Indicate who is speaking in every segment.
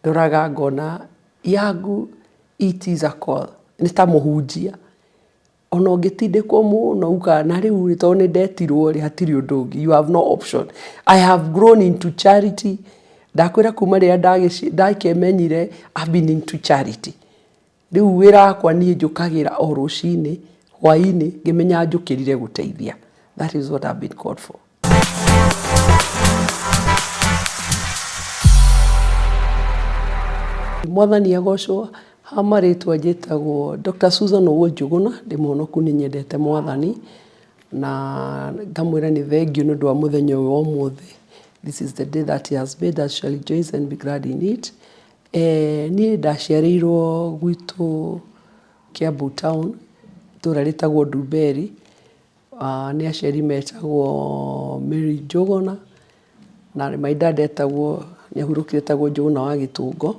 Speaker 1: ndoraga ngona yangu it is a call. Nĩ ta mũhunjia. Ona ũngĩtindĩkwo mũno uga na rĩu tondũ nĩ ndetirwo rĩ hatirĩ ũndũ ũngĩ. You have no option. I have grown into charity. Ndakwĩra kuma rĩrĩa ndakĩmenyire I've been into charity. Rĩu wĩra wakwa niĩ njũkagĩra o rũcinĩ, hwainĩ, ngĩmenya njũkĩrire gũteithia. That is what I've been called for. Mwathani agocwo, ha marĩtwa njĩtagwo Dr. Susan Njuguna, ndĩ mũhonoku nĩ nyendete Mwathani, na ngamwĩra nĩ thengiũ nĩ ũndũ wa mũthenya ũyũ wa ũmũthĩ. This is the day that he has made, us shall rejoice and be glad in it. Niĩ ndaciarĩirwo gwitũ Kiambu town, itũũra rĩtagwo Ndumberi. Nĩ aciari metagwo Mary Njuguna, na my dad etagwo, nĩ ahurũkire etagwo Njuguna wa Gĩtũngo.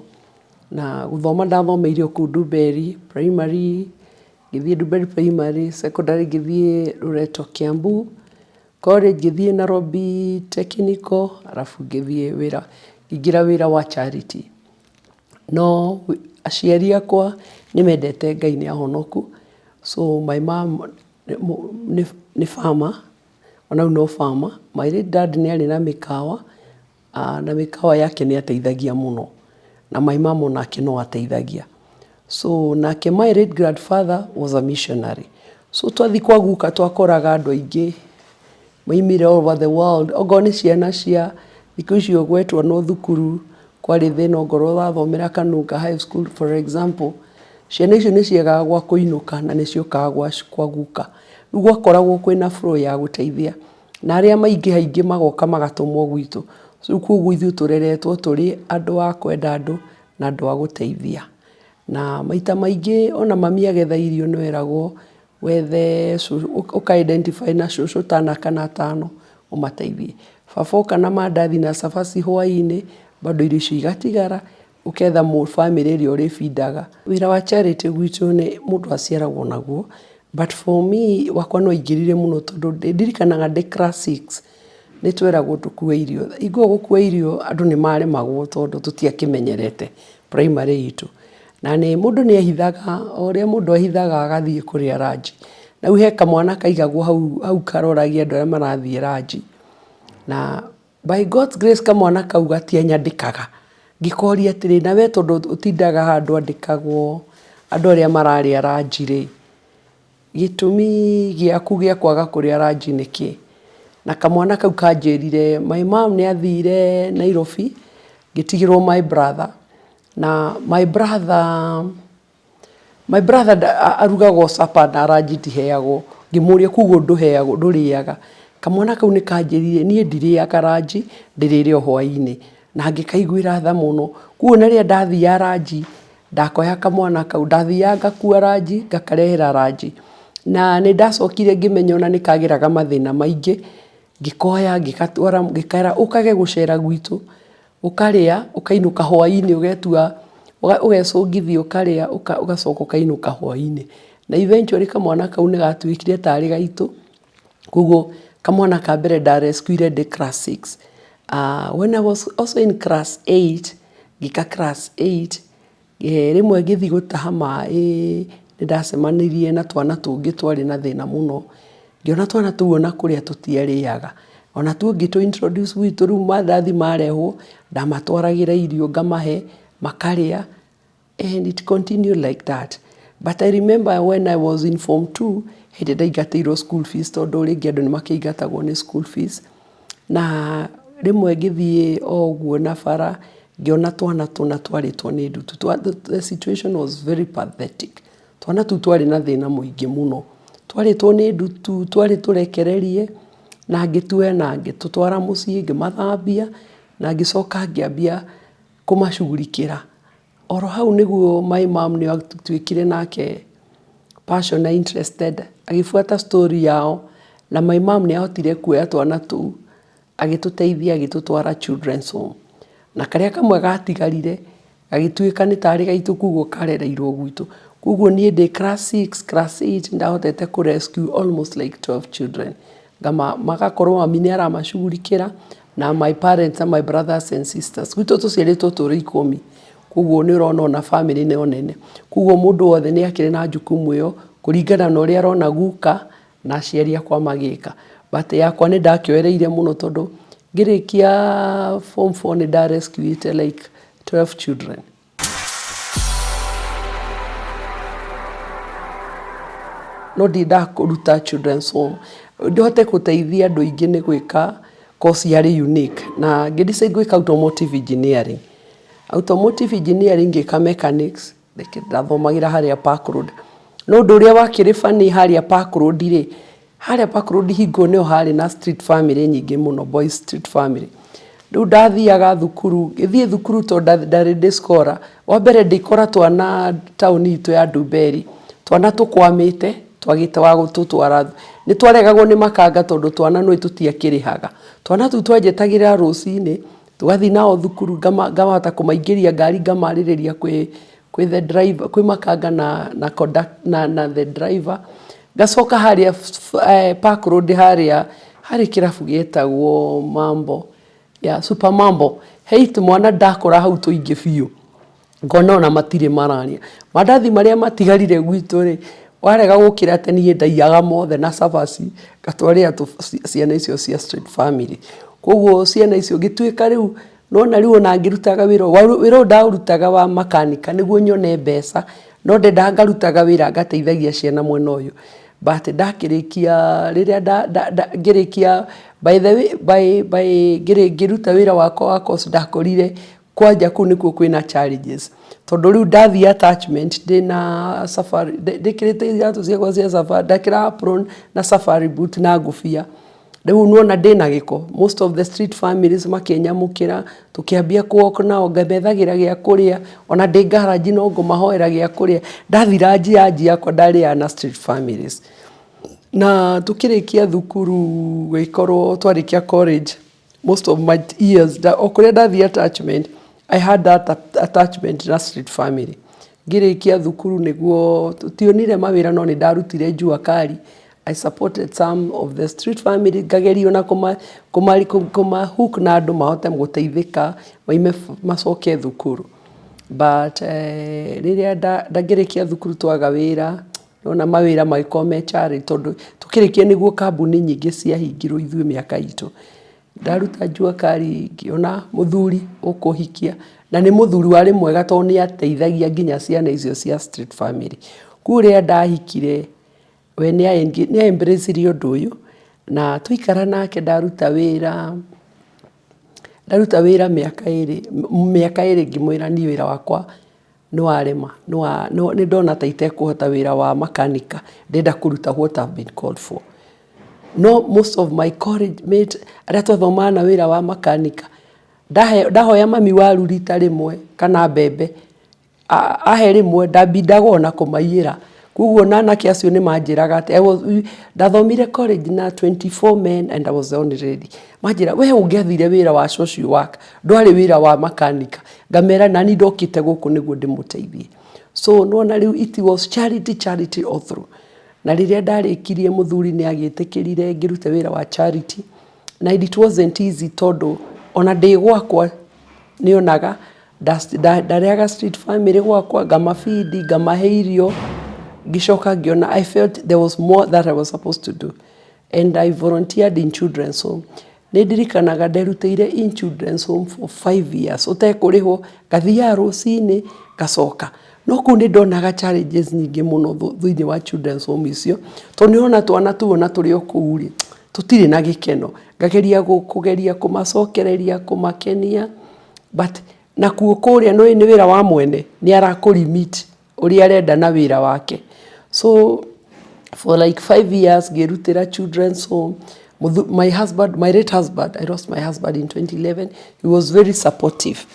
Speaker 1: Na gũthoma ndathomeire kũu Ndumberi primary, ngĩthiĩ Ndumberi primary, secondary ngĩthiĩ Loreto Kiambu, college ngĩthiĩ Nairobi technical, arabu ngĩthiĩ wĩra, ngĩingĩra wĩra wa charity. No aciari akwa nĩ mendete Ngai nĩ ahonoku. So my mom nĩ farmer, ona no farmer. My late dad nĩ arĩ na mĩkawa, na mĩkawa yake nĩ ateithagia mũno. Na my mom onake no ateithagia. So nake my late grandfather was a missionary. So twathi kwa guka twakoraga andũ aingĩ moimire all over the world. Ogo nĩ ciana cia thikũ icio gwetwo no thukuru kwarĩ thĩna ongorwo wathomera Kanunga High School for example. Ciana icio nĩ ciagaga gwa kũinũka na nĩ ciokaga kwa guka. Rĩu gwakoragwo kwĩna flow ya gũteithia. Na arĩa maingĩ magoka magatũmwo gwitũ. So koguo ithuĩ tũreretwo tũrĩ andũ a kwenda andũ na andũ a gũteithia. Na maita maingĩ ona mami agetha irio nĩ weragwo wethe ũka-identify na cũcũ tana kana atano ũmateithie. Baba oka na mandathi na cabaci hwainĩ, bado irio icio igatigara, ũketha family ĩrĩa ũrĩbindaga. Wĩra wa charity gwitũ nĩ mũndũ aciaragwo naguo, but for me wakwa no aingĩrire mũno tondũ ndirikanaga ndĩ class 6 nĩ tweragwo tũkue irio. Igua gũkua irio andũ nĩ maremagwo tondũ tũtiakĩmenyerete primary itũ. Na nĩ mũndũ nĩ ehithaga, o ũrĩa mũndũ ehithaga agathiĩ kũrĩa ranji. Na he kamwana kaigagwo hau karoragia andũ arĩa marathiĩ ranji. Na by God's grace kamwana kau gatianyandĩkaga. Ngĩkoria atĩrĩ na we tondũ ũtindaga handũ andĩkagwo andũ arĩa mararĩa ranji rĩ, gĩtũmi gĩaku gĩa kwaga kũrĩa ranji nĩkĩ? Na kamwana kau kanjĩrire my mom nĩ athire Nairobi, ngĩtigĩrwo my brother. Na my brother arugagwo supper na ranji ndiheagwo. Ngĩmũria kuguo ndũrĩaga. Kamwana kau nĩ kanjĩrire niĩ ndirĩaga ranji, ndĩrĩre o hwainĩ. Na ngĩkaiguĩra tha mũno. Kuguo na rĩrĩa ndathiaga ranji, ndakoya kamwana kau, ndathiaga ngakua ranji, ngakarehera ranji. Na nĩ ndacokire ngĩmenya ona nĩ kageraga mathĩna maingĩ. Ngĩkoya ngĩgatwara ngĩkera ũkage gũcera gwitũ, ũkarĩa, ũkainũka hwainĩ, ũgetua ũgecũngithia ũkarĩa, ũgacoka ũkainũka hwainĩ. Na eventually kamwana kau nĩ gatuĩkire tarĩ gaitũ. Kuguo kamwana ka mbere ndarescuire ndĩ class 6. When I was also in class 8, ngĩka class 8, rĩmwe ngĩthiĩ gũtaha maĩ nĩ ndacemanirie na twana tũngĩ twarĩ na thĩna mũno. Ngĩona twana tũu ona kũrĩa tũtiarĩaga. Ona tuo ngĩtũ introduce gwitũ, rĩu mandathi marehwo, ndamatwaragĩra irio ngamahe, makarĩa, and it continued like that. But I remember when I was in form 2, hĩndĩ ndaingatĩirwo school fees tondũ rĩngĩ andũ nĩ makĩingatagwo nĩ school fees. Na rĩmwe ngĩthiĩ o ũguo na bara, ngĩona twana tũna twarĩtwo nĩ ndutu. The situation was very pathetic. Twana tũu twarĩ na thĩna mũingĩ mũno. Twarĩtwo nĩ ndutu, twarĩ tũrekererie, na ngĩtuoya na ngĩtũtwara mũciĩ, ngĩmathambia, na ngĩcoka ngĩambia kũmacugurikĩra. Oro hau nĩguo my mom nĩ atuĩkire nake passion na interested, agĩbuata story yao, na my mom nĩ ahotire kuoya twana tũu, agĩtũteithia agĩtũtwara children's home. Na karĩa kamwe gatigarire, gagĩtuĩka nĩ tarĩ gaitũ kuguo karereirwo gwitũ. Kuguo niĩ ndĩ class 6, class 8, ndahotete rescue almost like 12 children. Magakorwo mami nĩ aramacugurikĩra, na my parents and my brothers and sisters. Gwitũ tũciarĩtwo tũrĩ 10. koguo nĩ ũrona ona family nĩ onene, koguo mũndũ wothe nĩ akĩrĩ na jukumu ĩyo kũringana na ũrĩa arona guka na aciari akwa magĩka. But yakwa nĩ ndakĩoereire mũno tondũ ngĩrĩkia form 4 nĩ ndarescuĩte like 12 children. No ndakũruta children's home ndihote gũteithia andũ aingĩ nĩ gwĩka course yarĩ unique na ngĩdecide gwĩka automotive engineering. Automotive engineering ngĩka mechanics ndathomagĩra harĩa Park Road. No ũndũ ũrĩa wakĩrĩ funny harĩa Park Road rĩ, harĩa Park Road hingo nĩho harĩ na street family nyingĩ mũno, boys street family. Rĩu ndathiaga thukuru, gĩthiĩ thukuru tondũ ndarĩ ndĩ scholar. Wa mbere ndĩkora twana taũni itũ ya Ndumberi, twana tũkwamĩte twagĩte wa gũtũtwara, nĩ twaregagwo nĩ makanga tondũ twana nĩ tũtiakĩrĩhaga. Twana tũu twanjetagĩra rũcinĩ tũgathiĩ nao thukuru, ngamahota kũmaingĩria ngari ngamarĩrĩria kwĩ the driver, kwĩ makanga na the driver. Ngacoka harĩa Park Road harĩ kĩrabu gĩtagwo Mambo, Super Mambo. He mwana ndakora hau tũingĩ biũ, ngona ona matirĩ marania. Mandathi marĩa matigarire gwitũ rĩ, warega gũkĩra tene niĩ ndaiyaga mothe na cabaci ngatwarĩra ciana icio cia street family. Koguo ciana icio ngĩtuĩka rĩu nona rĩu ona ngĩrutaga wĩra ndaurutaga wa makanika nĩguo nyone mbeca, no ndendaga ngarutaga wĩra ngateithagia ciana mwena ũyũ. But ndakĩrĩkia rĩrĩa ngĩrĩkia by the way ngĩruta wĩra wakwa wa course ndakorire kwanja kũu nĩkuo kwĩna challenges tondũ rĩu ndathii attachment ndĩna safari ndĩkĩrĩte iratũ ciakwa cia safari, ndakĩra apron na safari boot na ngũbia. Rĩu nuona ndĩna gĩko, most of the street families makĩnyamũkĩra, tũkĩambia walk nao ngabethagĩra gĩa kũrĩa, ona ndĩ garage no ngũmahoera gĩa kũrĩa. Ndathira nji yakwa ndarĩaga na street families. Na tũkĩrĩkia thukuru gĩkorwo twarĩkia college, most of my years okũrĩa ndathii attachment I had that attachment na street family. Ngĩrĩkia thukuru nĩguo tionire mawĩra no nĩ ndarutire njua kari. I supported some of the street family, ngagerio na hook na andũ mahote gũteithĩka macoke thukuru. But rĩrĩa ngĩrĩkia thukuru twaga wĩra, nona mawĩra magĩkorwo me challenge tondũ tũkĩrĩkia nĩguo kambuni nyingĩ ciahingirwo ithuĩ mĩaka itũ. Ndaruta njua kari ngĩona mũthuri ũkũhikia, na nĩ mũthuri warĩ mwega tondũ nĩ ateithagia nginya ciana icio cia street family. Koguo rĩrĩa ndahikire we nĩ embraceire ũndũ ũyũ na tũikara nake ndaruta wĩra mĩaka ĩrĩ ngĩmwĩra niĩ wĩra wakwa nĩ warema, nĩ ndona ta itekũhota wĩra wa makanika, ndenda kũruta what I've been called for. No most of my college mates arĩa twathomaga na wĩra wa makanika, ndahoya mami waru rita rĩmwe kana mbembe ahe rĩmwe ndambindaga ona kũmaiyĩra. Koguo na anake acio nĩ manjĩraga atĩ ndathomire college na 24 men and I was the only lady. Manjĩra we ũngĩathire wĩra wa social work ndwarĩ wĩra wa makanika, ngamera nani ndokĩte gũkũ nĩguo ndĩmũteithie. So nona rĩu it was charity all through. Na rĩrĩa ndarĩkirie mũthuri nĩ agĩtĩkĩrire ngĩrute wĩra wa charity, na it wasn't easy tondũ ona ndĩ gwakwa nĩonaga ndarĩaga street family gwakwa, ngamafeed, ngamahe irio, ngicoka ngiona I felt there was more that I was supposed to do, and I volunteered in children's home. Nĩ ndirikanaga nderutĩire in children's home for 5 years ũtekũrĩhwo, ngathiaga rũcinĩ ngacoka. No kũu nĩ ndonaga challenges nyingĩ mũno thĩinĩ wa children's home icio tondũ nĩona twana tuona tũrĩ o kũu rĩ tũtirĩ na gĩkeno, ngageria kũmacokereria kũmakenia, but na kuo kũrĩa nĩ wĩra wa mwene nĩ arakũrimit ũrĩa arenda na wĩra wake. So for like 5 years ngĩrutĩra children's home. My late husband, I lost my husband in 2011. He was very supportive.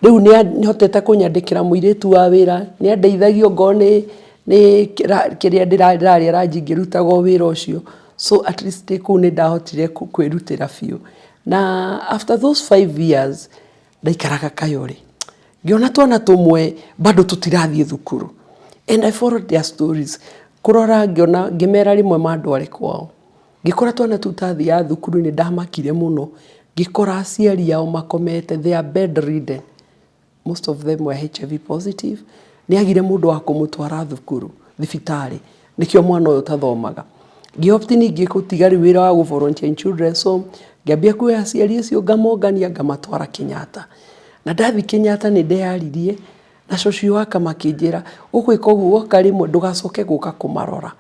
Speaker 1: Rĩu nĩ hotete kũnyandĩkĩra mũirĩtu wa wĩra, nĩ andeithagio ngo nĩ kĩrĩa ndĩrarĩ ranji ngĩrutaga wĩra ũcio. So at least kũu nĩ ndahotire kwĩrutĩra biũ. Na after those 5 years ndaikaraga Kayole, ngĩona twana tũmwe bado tũtirathiĩ thukuru, and I followed their stories. Kũrora ngĩona ngĩmera rĩmwe mandware kwao, ngĩkora twana tũtathiaga thukuru nĩ ndamakire mũno, ngĩkora aciari ao makomete, they are bedridden. most of them were HIV positive. Nĩ agire mũndũ wa kũmũtwara thukuru thibitarĩ nĩkĩo mwana ũyũ tathomaga. Ngĩopti ningĩ gũtiga rĩu wĩra wa gũ-volunteer in children's home, ngĩambia kuoya aciari acio ngamongania ngamatwara Kenyatta. Na ndathi Kenyatta nĩ ndeyaririe na social worker makĩnjĩra ũgwĩka ũguo woka rĩmwe ndũgacoke gũka kũmarora,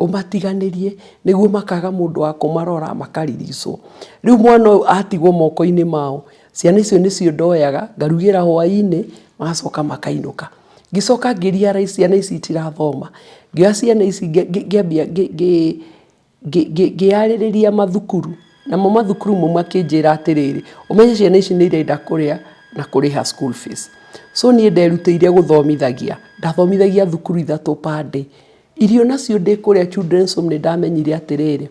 Speaker 1: ũmatiganĩrie nĩguo makaga mũndũ wa kũmarora makariricwo. Rĩu mwana ũyũ atigwo moko-inĩ mao, ciana icio nĩcio ndoyaga ngarugĩra hwaĩ-inĩ magacoka makainũka. Ngĩcoka ngĩrealize ciana ici itirathoma, ngĩoya ciana ici ngĩambia ngĩarĩrĩria mathukuru, namo mathukuru mo makĩnjĩra atĩrĩrĩ, ũmenye ciana ici nĩ irenda kũrĩa na kũrĩha school fees. So niĩ nderutĩire gũthomithagia, ndathomithagia thukuru 3 per day. Irio nacio ndĩ kũrĩa children's home nĩ ndamenyire atĩrĩrĩ,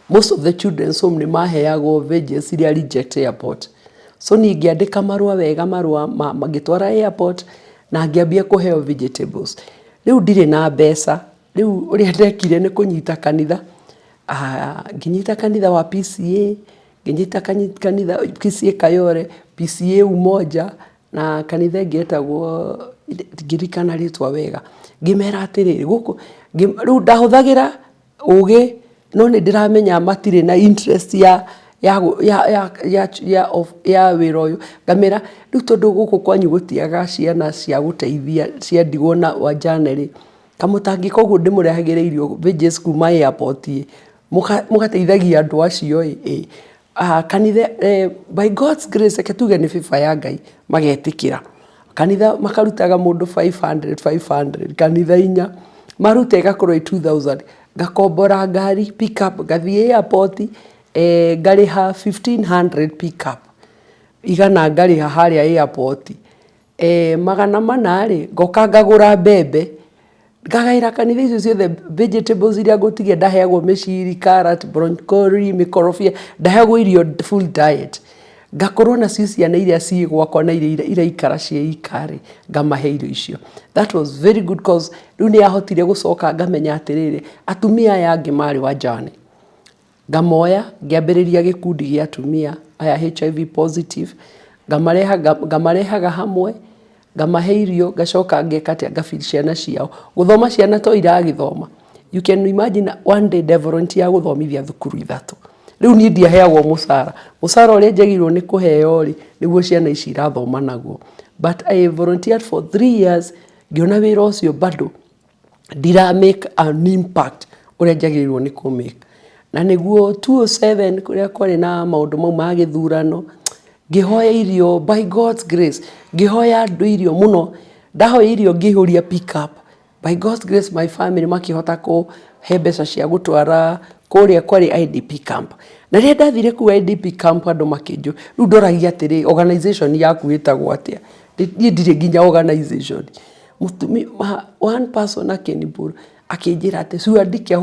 Speaker 1: most of the children's home nĩ maheagwo veggies iria reject airport. So niĩ ngĩandĩka marũa wega, marũa magĩtwara airport na ngĩambia kũheo vegetables. Rĩu ndirĩ na mbeca, rĩu ũrĩa ndekire nĩ kũnyita kanitha, ngĩnyita kanitha wa PCA, ngĩnyita kanitha PCA Kayore, PCA Umoja na kanitha ngĩtagwo ngĩrikana rĩtwa wega. Ngĩmera atĩrĩrĩ gũkũ rĩu ndahũthagĩra ũgĩ no nĩ ndĩramenya matirĩ na interest ya wĩra ũyũ. Ngamera rĩu tondũ gũkũ kwanyu gũtiaga ciana cia gũteithia cia ndigwo na wajane-rĩ, kamũtangĩka ũguo ndĩmũrehagĩra irio veggies kuma airport mũgateithagia andũ acio kanitha by God's grace reke tuge nĩ bĩba ya Ngai magetĩkĩra. Kanitha makarutaga mũndũ 500 kanitha 4 maruta ĩgakorwo 2000, ngakombora ngari pick up ngathiĩ airport, ngarĩha 1500 pick up, igana ngarĩha harĩa airport, 400 ngoka ngagũra mbembe ngagaĩra kanitha icio ciothe vegetables iria ngũtigia ndaheagwo mĩciri, carrot, broccoli, mĩkorobia, ndaheagwo irio full diet. Ngakorwo nacio ciana iria ciĩ gwakwa na iria iraikara ciĩikarĩ ngamahe irio icio. That was very good cause rĩu nĩ yahotire gũcoka ngamenya atĩrĩrĩ atumia aya angĩ marĩ wajane. Ngamoya ngĩambĩrĩria gĩkundi gĩa atumia aya HIV positive, ngamarehaga hamwe, ngamahe irio, ngacoka ngafeed ciana ciao. Gũthoma ciana to iragĩthoma. You can imagine one day volunteer gũthomithia thukuru 3. Rĩu niĩ ndiaheagwo mũcara. Mũcara ũrĩa njagĩrĩirwo nĩ kũheo-rĩ nĩguo ciana ici irathoma naguo. But I volunteered for 3 years, ngĩona wĩra ũcio bado ndira make an impact ũrĩa njagĩrĩirwo nĩ kũ-make. Na nĩguo 2007 kũrĩa kwarĩ na maũndũ mau ma gĩthurano, ngĩhoya irio by God's grace, ngĩhoya andũ irio mũno, ndahoya irio ngĩihũria pick up. By God's grace my family makĩhota kũhe mbeca cia gũtwara kũrĩa kwarĩ IDP camp. Na rĩrĩa ndathire kũu IDP camp andũ makĩnjũ, rĩu ndoragia atĩrĩ organization yaku ĩtagwo atĩa. Niĩ ndirĩ nginya organization. One person akĩnibũra akĩnjĩra atĩ ciandike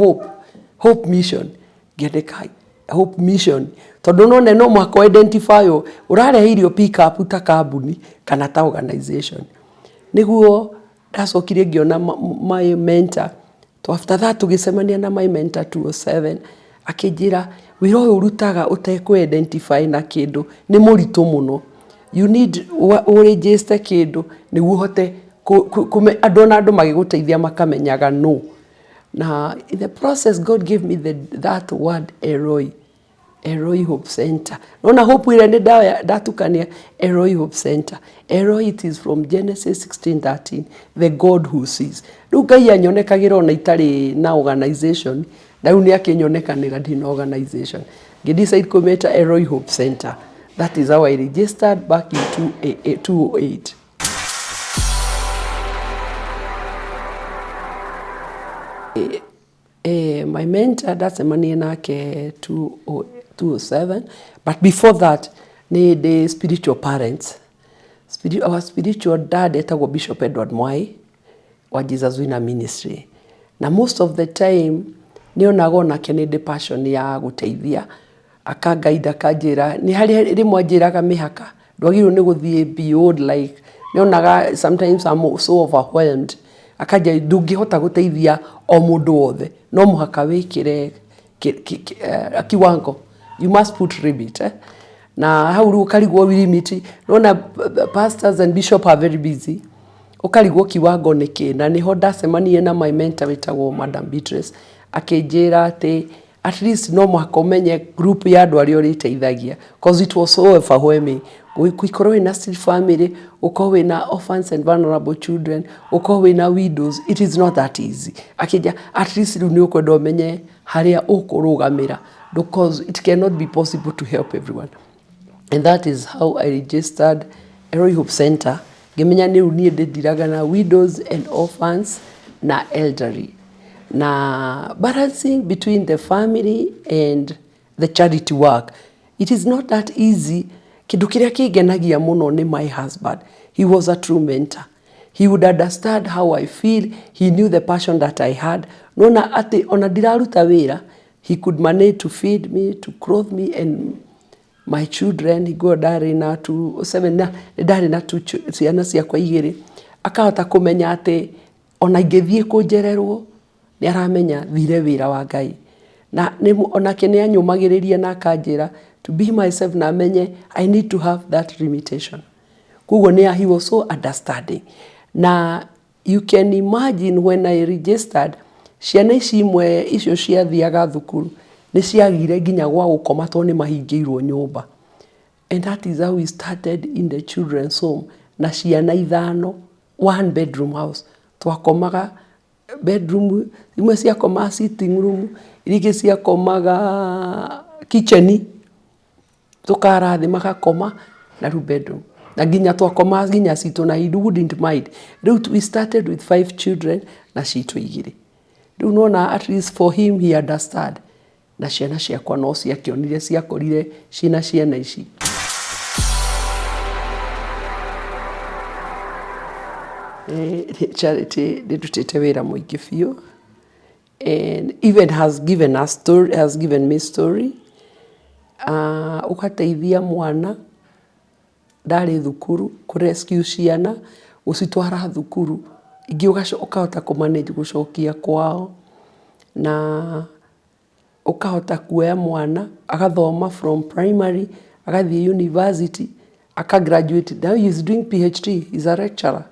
Speaker 1: Hope Mission. Ngĩandĩka Hope Mission tondũ no mwako identify ũrarehe irio pick up ta kambuni kana ta organization. Nĩguo ndacokire ngĩona my mentor. After that tũgĩcemania na my mentor 2007 akĩnjĩra wĩra ũyũ ũrutaga ũtekũ identify na kĩndũ nĩ mũritũ mũno. You need register kĩndũ nĩguo hote andũ na andũ magĩgũteithia makamenyaga no. Na in the process God gave me that word Elroi Hope Center. Nona hope ĩrĩa nĩ ndatukania Elroi Hope Center. Elroi, it is from Genesis 16:13, the God who sees. Rĩu Ngai anyonekagĩra ona itarĩ na organization, na rĩu nĩ akĩnyonekanĩra ndina organization. Ngĩdecide kũmĩta Elroi Hope Center. That is how I registered back in 2008. My mentor, that's a man in 2007. But before that, the spiritual parents. Our spiritual dad etagwo Bishop Edward Mwai wa Jesus Winner Ministry. Na most of the time, nĩonaga onake nĩ passion ya gũteithia. Akangaida kanjĩra, nĩ harĩ rĩmwe anjĩraga mĩhaka. Ndwagĩrĩirwo nĩ gũthiĩ beyond like, nĩonaga sometimes I'm so overwhelmed. Akanja ndũngĩhota gũteithia o mũndũ wothe. No mũhaka wĩkĩre kiwango. You must put limit. na hau ukarigwo limit nona pastors and bishop are very busy ukarigwo kiwango niki na niho ndacemanie na my mentor witagwo Madam Beatrice akinjira ati at least no makomenye group ya andu aria uriteithagia because it was so overwhelming kuikorwo na still family ukorwo na orphans and vulnerable children ukorwo na widows it is not that easy akija at least ni ukwenda umenye haria ukurugamira because it cannot be possible to help everyone. And that is how I registered Elroi Hope Center. Gemenya ni unie ndiraga na widows and orphans na elderly. Na balancing between the family and the charity work. It is not that easy. Kindu kiria kingenagia muno ni my husband. He was a true mentor. He would understand how I feel. He knew the passion that I had. Nona ati ona ndiraruta wira. He could manage to feed me, to clothe me and my children. He go ndari na tu 7 ndari na tu ciana ciakwa igiri akahota kumenya ati ona ingithie kunjererwo ni aramenya thire wira wa Ngai na ona kene anyumagiriria na akanjira to be myself na menye I need to have that limitation. Kugo ni he was so understanding. Na you can imagine when I registered ciana imwe icio ciathiaga thukuru ni ciagire nginya gwa gukoma to ni mahingiirwo nyumba. And that is how we started in the children's home. Na ciana 5 one bedroom house. Twakomaga bedroom imwe ciakomaga sitting room irige ciakomaga kitchen tukarathi magakoma na ru bedroom na nginya twakomaga nginya citu na he wouldn't mind. We started with 5 children na citu 2. Riu nona at least for him he understood. Na ciana ciakwa no ciakionire ciakorire cina ciana ici. Charity ndutite wira muingi biu and even has given me story. Ukateithia mwana ndari thukuru kurescue ciana ucitwara thukuru ingi ukahota kumanage gucokia kwao na ukahota kuoya mwana agathoma from primary agathie university akagraduate. Now he is doing PhD, he is a lecturer.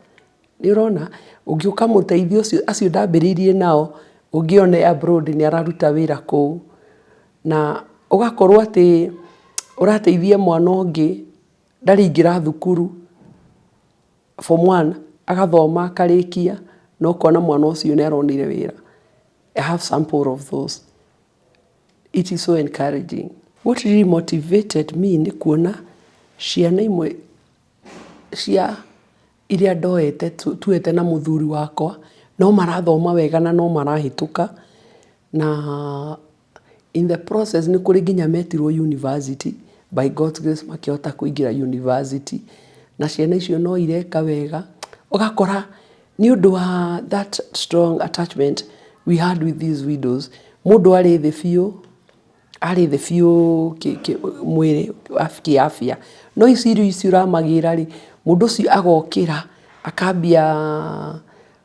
Speaker 1: Nirona ugiuka muteithio acio ndambiririe nao ugione abroad ni araruta wira ku na ugakorwo ati urateithia mwana ungi ndaringira thukuru form 1 agathoma akarikia no kona mwana ucio ni aronire wira. I have sample of those. It is so encouraging. What really motivated me ni kuona ciana imwe cia iria ndoete tuete na muthuri wakwa no marathoma wega na no marahituka na in the process ni kuri nginya metirwo university by God's grace makiota kuingira university na ciana icio no ireka wega ugakora ni undu wa that strong attachment we had with these widows. Mundu ari the few mwiri afya no isiru isura magira ri mundu ucio agokira akambia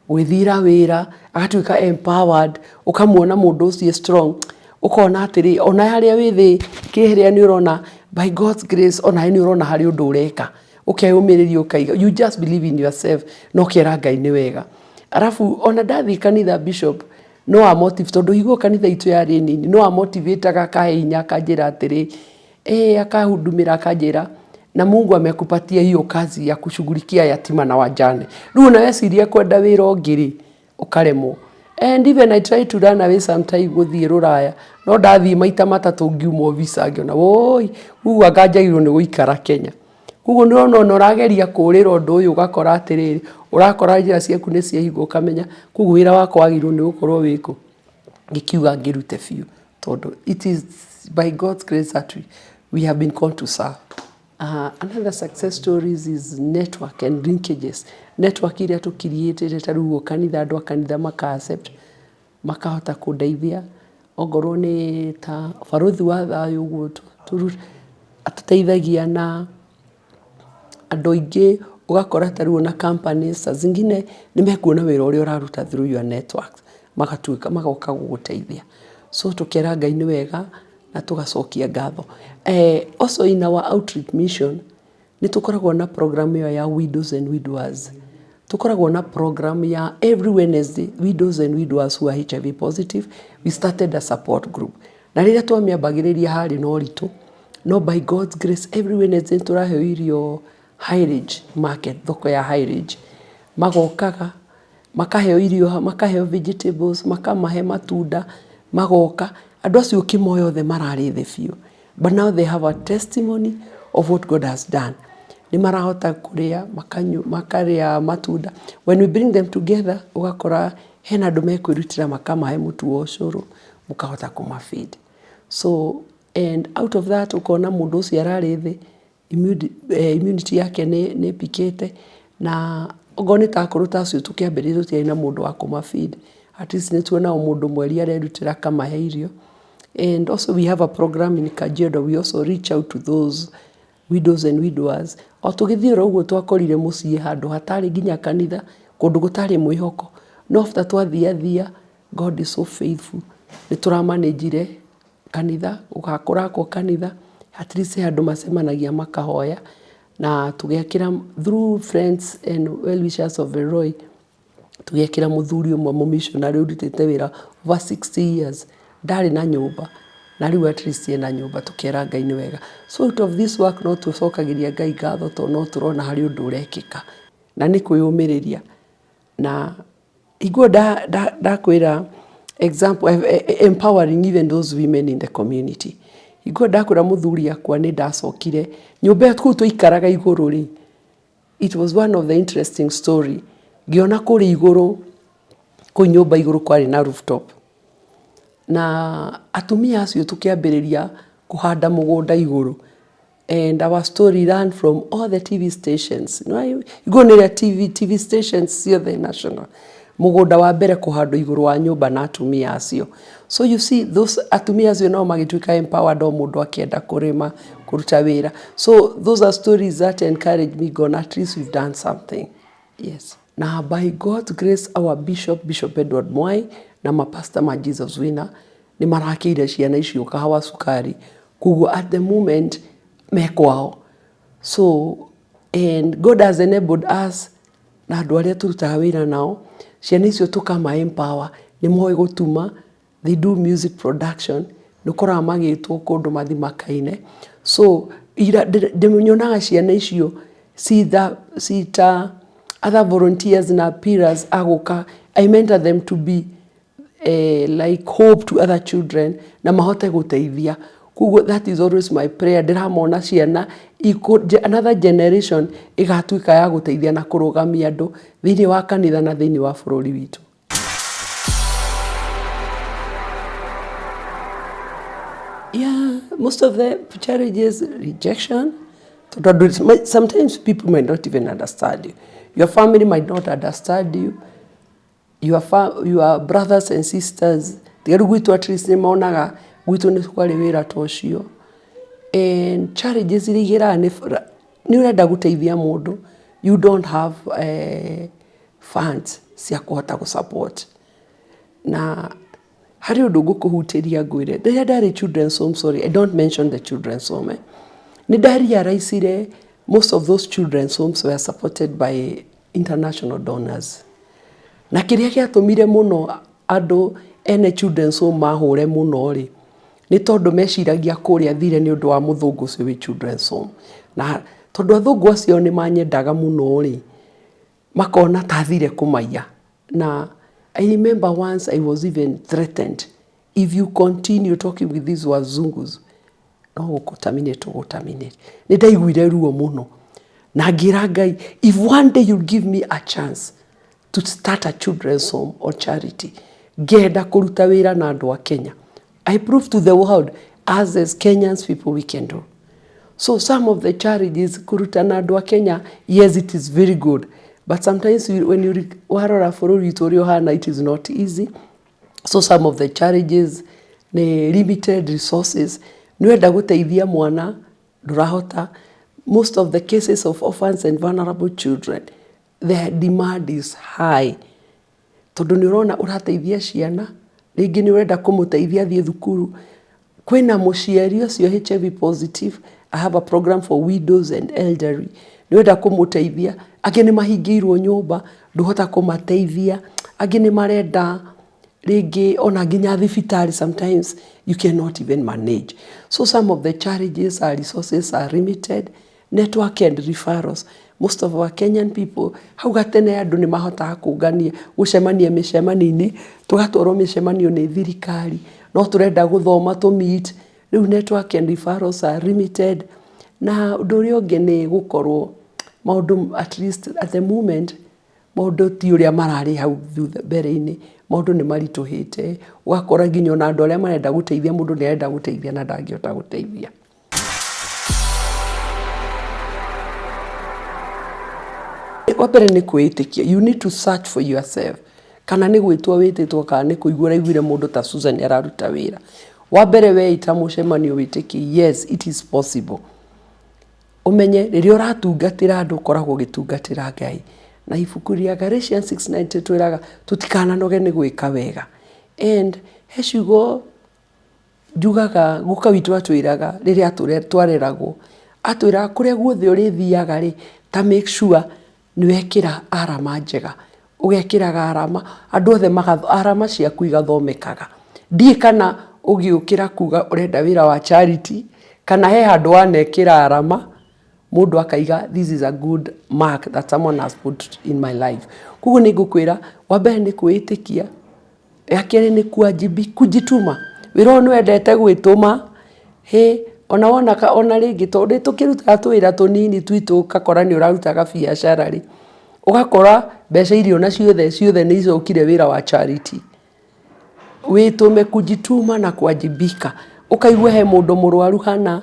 Speaker 1: gwithira wira agatuika empowered ukamuona mundu ucio strong ukona atiri ona haria withi kihiria ni urona by God's grace ona ni urona hari undu ureka ukeyumiriria ukaiga you just believe in yourself no kera Ngai ni wega. Arafu ona ndathi kanitha bishop no a motive tondu igwo kanitha itu yari nini no a motivate akahe hinya akanjira atiri akahudumira akanjira na Mungu amekupatia hiyo kazi ya kushughulikia yatima na wajane. Riu na wesiria kwenda wira ongiri ukaremwo. And even I try to run away sometime guthie ruraya no ndathi maita 3 ngiumo visa ngiona woi uga ganjairwo ni guikara Kenya. Kugo ndirona urageria kurira undu uyu ugakora atiriri urakora njira ciaku ni ciahingo ukamenya kugo wira wako wagirwo ni gukorwo wiko ngikiuga ngirute fiu tondu it is by God's grace that we have been called to serve. Another success stories is network and linkages. Network iria tu created tarugo kanitha andu kanitha maka accept makahota kundeithia ongorwo ni ta baruthi wa thayo uguo atuteithagia na andu ingi ugakora taruo na companies zingine nimekuona wira uria uraruta through your network magatuika magoka guguteithia. So tukera Ngai ni wega na tugacokia ngatho. Also in our outreach mission nĩ tũkoragwo na program ĩyo ya widows and widowers. Tũkoragwo na program ya every Wednesday, widows and widowers who are HIV positive. We started a support group. Na rĩrĩa twamĩambagĩrĩria harĩ na ũritũ, no by God's grace every Wednesday tũraheo irio Highridge market, thoko ya Highridge. Magokaga, makaheo irio, makaheo vegetables, makamahe matunda, magoka. Andũ acio kĩmoya othe mararĩ thĩ biũ. But now they have a testimony of what God has done. Nĩ marahota kũrĩa, makarĩa matunda. When we bring them together, ũgakora hena andũ mekwĩrutĩra makamahe mũtu wa ũcũrũ, mũkahota kũmafeed. So, and out of that, ũkona mũndũ ũcio ararĩ thĩ, immunity yake nĩ pikĩte, na ogo nĩ takũrũ tacio tũkĩambĩrĩria tũtiarĩ na mũndũ wa kũmafeed. At least nĩ tuonaga mũndũ mweri arerutĩra akamahe irio. And also we have a program in Kajiado. We also reach out to those widows and widowers. O tũgĩthiĩ ũguo twakorire mũciĩ handũ hatarĩ nginya kanitha, kũndũ gũtarĩ mwĩhoko. No after twathiathia, God is so faithful. Nĩ tũramanĩnjire kanitha, ũgakũrakwo kanitha, at least handũ macemanagia makahoya, na tũgĩakĩra through friends and well-wishers of Elroi, tũgĩakĩra mũthuri ũmwe mũmissionary ũrutĩte wĩra over 60 years, ndarĩ na nyũmba, na rĩu at least ena nyũmba, tũkĩra Ngai nĩ wega. So out of this work no tũcokagĩria Ngai ngatho tondũ no tũrona harĩ ũndũ ũrekĩka, na nĩ kwĩyũmĩrĩria. Na iguo ndakwĩra example, empowering even those women in the community. Iguo ndakwĩra mũthuri akwa nĩ ndacokire nyũmba kũu tũikaraga igũrũ rĩ. It was one of the interesting story. Ngĩona kũrĩ igũrũ, kũu nyũmba igũrũ kwarĩ na rooftop. Na atumia acio tũkĩambĩrĩria kũhanda mũgũnda igũrũ. And our story ran from all the TV stations. Igũrũ nĩrĩa TV stations ciothe national. Mũgũnda wa mbere kũhandwo igũrũ wa nyũmba na atumia acio. So you see, those atumia acio no magĩtuĩka empowered, o mũndũ akĩenda kũrĩma, kũruta wĩra. So those are stories that encourage me, God, at least we've done something. Yes. Now by God's grace, our Bishop Edward Mwai, na mapasta ma Jesus Winner, nĩ marakĩire ciana icio kahawa sukari. Kuguo at the moment, mekwao. So, and God has enabled us, na andũ arĩa tũrutaga wĩra nao, ciana icio tũkama empower, nĩ moĩ gũtuma, they do music production, nĩ ũkoraga magĩtwo kũndũ mathi makaine. So, ndĩmenyonaga ciana icio, cita other volunteers na peers agũka, I mentor them to be like hope to other children, na mahote gũteithia. Kuguo that is always my prayer. Ndiramona ciana another generation igatuĩka ya gũteithia na kũrũgamia andũ thĩinĩ wa kanitha na thĩinĩ wa bũrũri witũ. Yeah, most of the challenges, rejection. Sometimes people might not even understand you. Your family might not understand you. Your brothers and sisters, tigaru gwitũ at least nĩ monaga gwitũ nĩ kwarĩ wĩra ta ũcio. And challenges iria igeraga nĩ ũrenda gũteithia mũndũ, you don't have funds cia kũhota gũsupport. Na harĩ ũndũ ngũkũhutĩria ngwĩre, rĩrĩa ndarĩ children's home, sorry, I don't mention the children's home. Nĩ ndarealizire most of those children's homes were supported by international donors. Na kĩrĩa gĩatũmire mũno andũ ene children's home mahũre mũno rĩ, nĩ tondũ meciragia kũrĩa thire nĩ ũndũ wa mũthũngũ ũcio wĩ children's home. Na tondũ athũngũ acio nĩ manyendaga mũno rĩ, makona ta thire kũmaiya. Na I remember once I was even threatened, if you continue talking with these wazungus, no gũkũtaminate. Nĩ ndaiguire ruo mũno. Na ngĩra Ngai, if one day you'll give me a chance to start a children's home or charity, ngenda kũruta wĩra na andũ a Kenya, I prove to the world, as Kenyans people, we can do. So some of the challenges kũruta na andũ a Kenya, yes, it is very good. But sometimes when you warora bũrũri witũ ũrĩa ũhana, it is not easy. So some of the challenges, nĩ limited resources. Nĩwenda gũteithia mwana, ndũrahota. Most of the cases of orphans and vulnerable children, their demand is high. Tondũ nĩ ũrona ũrateithia ciana, rĩngĩ nĩ ũrenda kũmũteithia thiĩ thukuru, kwina muciari ucio HIV positive. I have a program for widows and elderly. Niwenda kumuteithia, angi ni mahingirwo nyumba, nduhota kumateithia, angi ni marenda ringi ona nginya thibitari, sometimes you cannot even manage. So some of the challenges, our resources are limited. Network and referrals. Most of our Kenyan people, hau gatene andu ni mahotaga kungania gucemania micemani-ini, tugatwarwo micemanio ni thirikari, no turenda guthoma to meet. Riu network and referrals are limited. Na undu uria ungi ni gukorwo maundu, at least at the moment, maundu ti uria marari hau mbere-ini, maundu ni marituhite, ugakora nginya ona andu aria marenda guteithia mundu ni arenda guteithia na ndangihota guteithia. Wapere ni kwitikia, you need to search for yourself. Kana ni gwitwo wititwo, kana ni kuigura igwire mundu ta Susan araruta wira. Wabere we ita mucemanio witikie, yes, it is possible. Umenye riria uratungatira andu ukoragwo ugitungatira Ngai. Na ibuku ria Galatians 6:9 twiraga tutikananoge ni gwika wega. And heciugo njugaga guka witu atwiraga riria twareragwo, atwiraga kuria guothe urithiaga ri, ta make sure ni wekira arama njega. Ugekiraga arama, andu othe arama ciaku igathomekaga. Ndie kana ugiukira kuga urenda wira wa charity, kana he handu wanekira arama, mundu akaiga this is a good mark that someone has put in my life. Kugu ni ngukwira, wambere ni kwitikia, ya keri ni kujituma. Wira ni wendete gwituma, ona wonaka ona ringi tondu tukirutaga twira tunini twitu kakora ni urarutaga biacara ri, ugakora mbeca irio na ciothe ni icokire wira wa charity. Witume kujituma na kuwajibika. Ukaigua he mundu murwaru hana,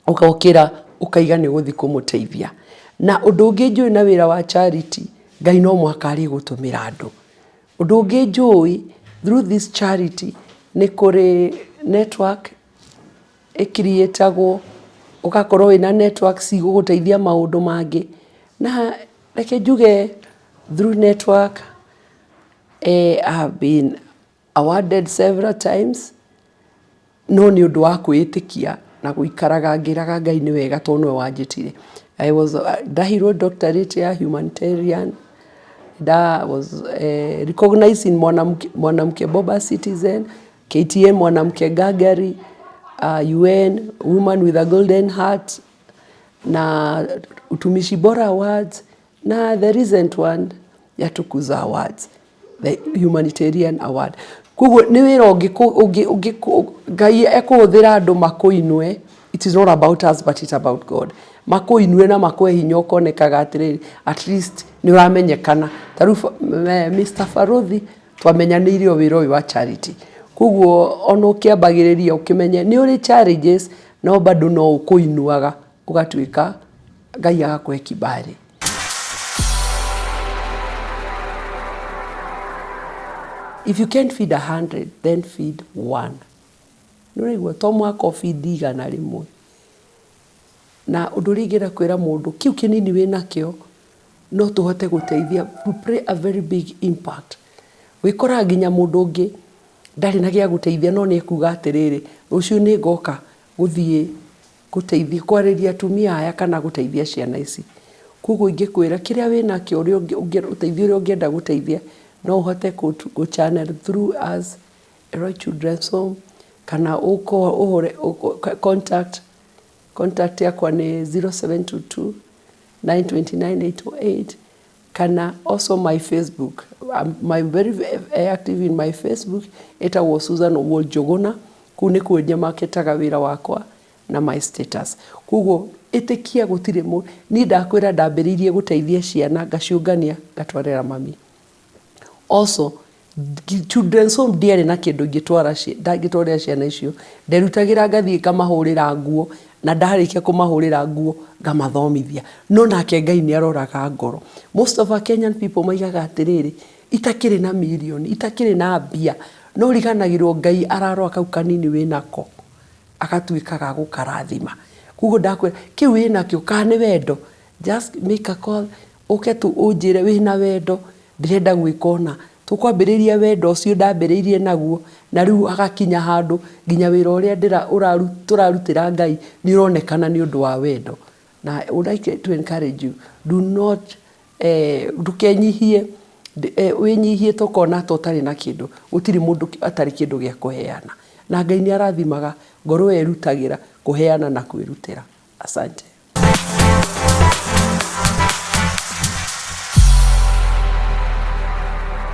Speaker 1: ukaukira ukaiga ni guthi kumuteithia. Na undu ungi njui na wira wa charity, Ngai no mwaka ari gutumira andu. Undu ungi njui through this charity ni kuri network createagwo, ugakorwo wina network ciguguteithia maundu mangi. Na reke njuge through network, I have been awarded several times. No ni undu wa kwitikia na guikaraga ngiraga Ngai ni wega tondu we wanjitire. I was ndahirwo doctorate ya humanitarian. That was recognized in mwanamke Boba Citizen, KTN mwanamke Gagari, UN Woman with a Golden Heart, na utumishi bora awards, na the recent one ya Tukuza awards, the humanitarian award. Kugu ni wira ungi Ngai ekuhuthira andu makuinwe. It is not about us but it's about God. Makuinwe na makwe hinya ukonekaga atiriri, at least ni uramenyekana. Taru Mr. Farothi twamenyaneirio wira uyu wa charity. Kugu ono ukiambagiriria ukimenye ni uri challenges, no bado no ukuinuaga ugatwika Ngai agakwe kibali. If you can't feed 100, then feed 1. Nurigwa to mwaka feed igana rimwe. Na undu ringira kwira mundu kiu kinini wina kio no tuhote guteithia, to play a very big impact. Wikora nginya mundu ungi ndari na gia guteithia no ni kuga atiriri, ruciu ni ngoka guthie guteithia kwariria atumia aya kana guteithia ciana ici. Kugu ingikwira kiria wina kio uri uteithio uri ungienda guteithia no uhote go channel through us Elroi Children's Home, kana contact yakwa ni 0722 929 kana also my Facebook. My very active in my Facebook. Eta was Susan Njuguna. Kune kwenye maketaga wira wakwa na my status. Kugo itikia gutire mu ni ndakwira ndambiririe guteithia ciana ngaciungania ngatwarira mami. Also Children's Home ndiari na kindu ngitwarira ciana icio, nderutagira ngathie kamahurira nguo, na ndarikia kumahurira nguo ngamathomithia. No nake Ngai ni aroraga ngoro. Most of our Kenyan people maigaga atiriri, itakiri na million, itakiri na mbia, no riganagirwo Ngai ararwa kau kanini winako akatwikaga gukarathima. Kugo ndakwira ki wina kio kane wendo, just make a call, uke tu unjire wina wendo, ndirenda gwikona tukwambĩrĩria wendo ũcio ndambĩrĩirie naguo, na rĩu agakinya handũ nginya wĩra ũrĩa tũrarutĩra Ngai nĩ ũronekana nĩ ũndũ wa wendo. Na I would like to encourage you, do not ndukenyihie, wĩnyihie tokona ta ũtarĩ na kĩndũ, gũtirĩ mũndũ atarĩ kĩndũ gĩa kũheana, na Ngai nĩ arathimaga ngoro ĩrutagĩra kũheana na kwĩrutĩra. Asante.